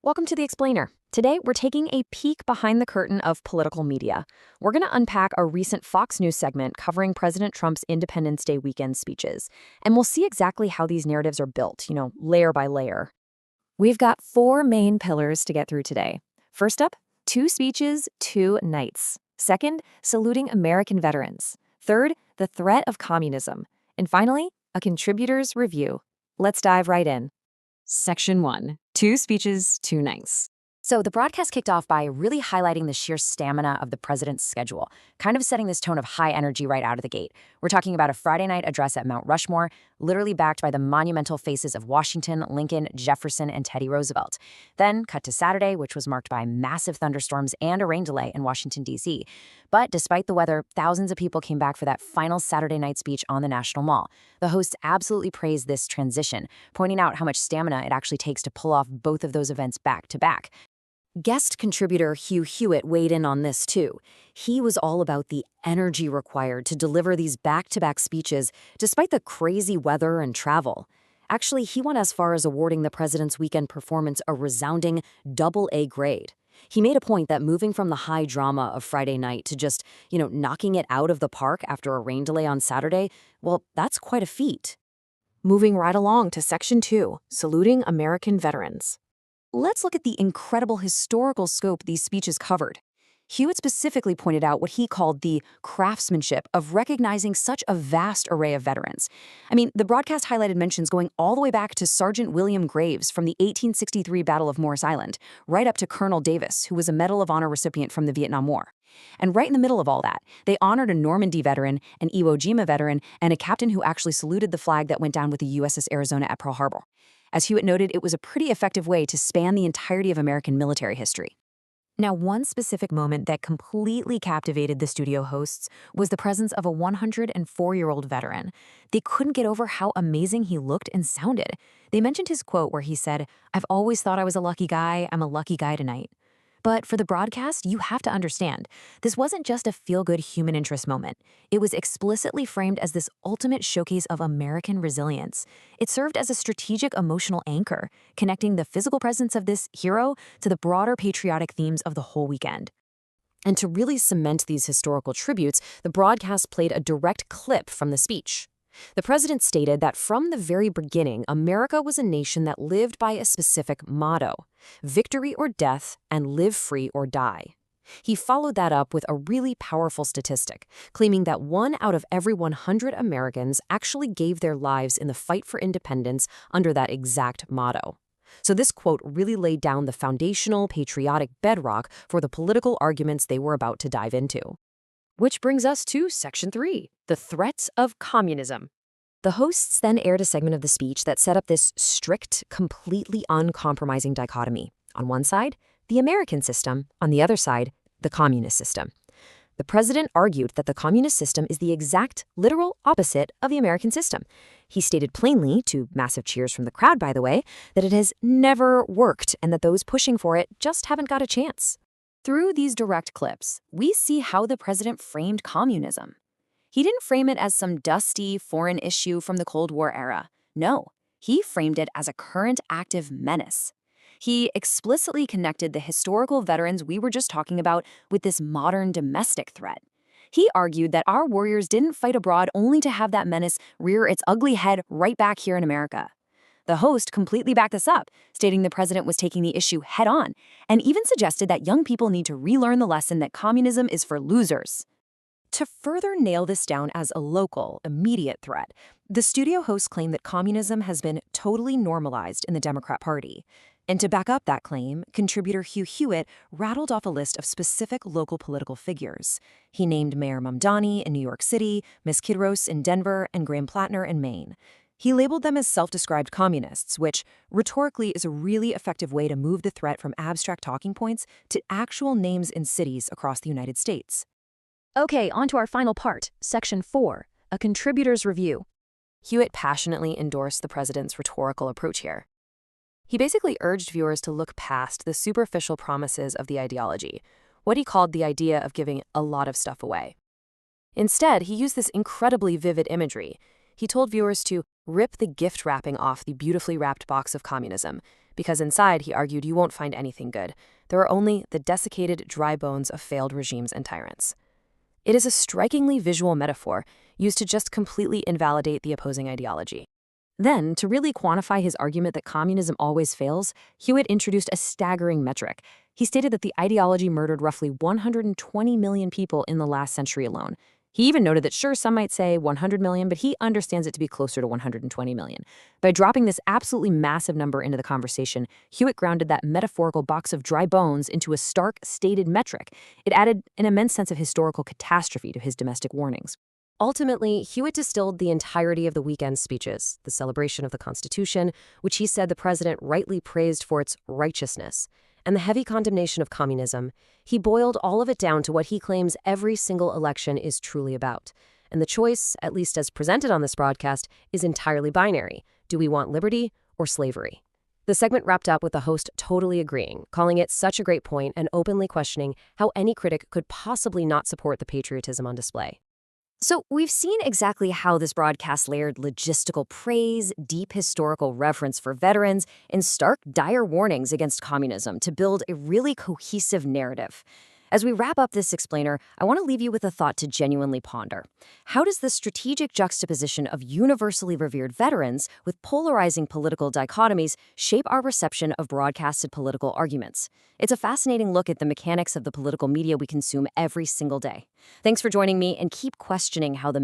Welcome to The Explainer. Today, we're taking a peek behind the curtain of political media. We're going to unpack a recent Fox News segment covering President Trump's Independence Day weekend speeches. And we'll see exactly how these narratives are built, layer by layer. We've got four main pillars to get through today. First up, two speeches, two nights. Second, saluting American veterans. Third, the threat of communism. And finally, a contributor's review. Let's dive right in. Section 1. Two speeches, two nights. So the broadcast kicked off by really highlighting the sheer stamina of the president's schedule, kind of setting this tone of high energy right out of the gate. We're talking about a Friday night address at Mount Rushmore, literally backed by the monumental faces of Washington, Lincoln, Jefferson, and Teddy Roosevelt. Then cut to Saturday, which was marked by massive thunderstorms and a rain delay in Washington, D.C. But despite the weather, thousands of people came back for that final Saturday night speech on the National Mall. The hosts absolutely praised this transition, pointing out how much stamina it actually takes to pull off both of those events back to back. Guest contributor Hugh Hewitt weighed in on this too. He was all about the energy required to deliver these back-to-back speeches despite the crazy weather and travel. Actually, he went as far as awarding the president's weekend performance a resounding AA grade. He made a point that moving from the high drama of Friday night to just, knocking it out of the park after a rain delay on Saturday, well, that's quite a feat. Moving right along to Section 2, saluting American veterans. Let's look at the incredible historical scope these speeches covered. Hewitt specifically pointed out what he called the craftsmanship of recognizing such a vast array of veterans. The broadcast highlighted mentions going all the way back to Sergeant William Graves from the 1863 Battle of Morris Island, right up to Colonel Davis, who was a Medal of Honor recipient from the Vietnam War. And right in the middle of all that, they honored a Normandy veteran, an Iwo Jima veteran, and a captain who actually saluted the flag that went down with the USS Arizona at Pearl Harbor. As Hewitt noted, it was a pretty effective way to span the entirety of American military history. Now, one specific moment that completely captivated the studio hosts was the presence of a 104-year-old veteran. They couldn't get over how amazing he looked and sounded. They mentioned his quote where he said, "I've always thought I was a lucky guy. I'm a lucky guy tonight." But for the broadcast, you have to understand, this wasn't just a feel-good human interest moment. It was explicitly framed as this ultimate showcase of American resilience. It served as a strategic emotional anchor, connecting the physical presence of this hero to the broader patriotic themes of the whole weekend. And to really cement these historical tributes, the broadcast played a direct clip from the speech. The president stated that from the very beginning, America was a nation that lived by a specific motto: victory or death, and live free or die. He followed that up with a really powerful statistic, claiming that 1 out of every 100 Americans actually gave their lives in the fight for independence under that exact motto. So this quote really laid down the foundational patriotic bedrock for the political arguments they were about to dive into. Which brings us to Section 3, the threats of communism. The hosts then aired a segment of the speech that set up this strict, completely uncompromising dichotomy. On one side, the American system. On the other side, the communist system. The president argued that the communist system is the exact, literal opposite of the American system. He stated plainly, to massive cheers from the crowd by the way, that it has never worked and that those pushing for it just haven't got a chance. Through these direct clips, we see how the president framed communism. He didn't frame it as some dusty, foreign issue from the Cold War era. No, he framed it as a current active menace. He explicitly connected the historical veterans we were just talking about with this modern domestic threat. He argued that our warriors didn't fight abroad only to have that menace rear its ugly head right back here in America. The host completely backed this up, stating the president was taking the issue head-on, and even suggested that young people need to relearn the lesson that communism is for losers. To further nail this down as a local, immediate threat, the studio hosts claimed that communism has been totally normalized in the Democrat Party. And to back up that claim, contributor Hugh Hewitt rattled off a list of specific local political figures. He named Mayor Mamdani in New York City, Ms. Kidros in Denver, and Graham Plattner in Maine. He labeled them as self-described communists, which, rhetorically, is a really effective way to move the threat from abstract talking points to actual names in cities across the United States. Okay, on to our final part, Section 4, a contributor's review. Hewitt passionately endorsed the president's rhetorical approach here. He basically urged viewers to look past the superficial promises of the ideology, what he called the idea of giving a lot of stuff away. Instead, he used this incredibly vivid imagery. He told viewers to rip the gift wrapping off the beautifully wrapped box of communism, because inside, he argued, you won't find anything good. There are only the desiccated, dry bones of failed regimes and tyrants. It is a strikingly visual metaphor used to just completely invalidate the opposing ideology. Then, to really quantify his argument that communism always fails, Hewitt introduced a staggering metric. He stated that the ideology murdered roughly 120 million people in the last century alone. He even noted that, sure, some might say 100 million, but he understands it to be closer to 120 million. By dropping this absolutely massive number into the conversation, Hewitt grounded that metaphorical box of dry bones into a stark, stated metric. It added an immense sense of historical catastrophe to his domestic warnings. Ultimately, Hewitt distilled the entirety of the weekend's speeches, the celebration of the Constitution, which he said the president rightly praised for its righteousness, and the heavy condemnation of communism. He boiled all of it down to what he claims every single election is truly about. And the choice, at least as presented on this broadcast, is entirely binary. Do we want liberty or slavery? The segment wrapped up with the host totally agreeing, calling it such a great point and openly questioning how any critic could possibly not support the patriotism on display. So we've seen exactly how this broadcast layered logistical praise, deep historical reverence for veterans, and stark, dire warnings against communism to build a really cohesive narrative. As we wrap up this explainer, I want to leave you with a thought to genuinely ponder. How does the strategic juxtaposition of universally revered veterans with polarizing political dichotomies shape our reception of broadcasted political arguments? It's a fascinating look at the mechanics of the political media we consume every single day. Thanks for joining me, and keep questioning how the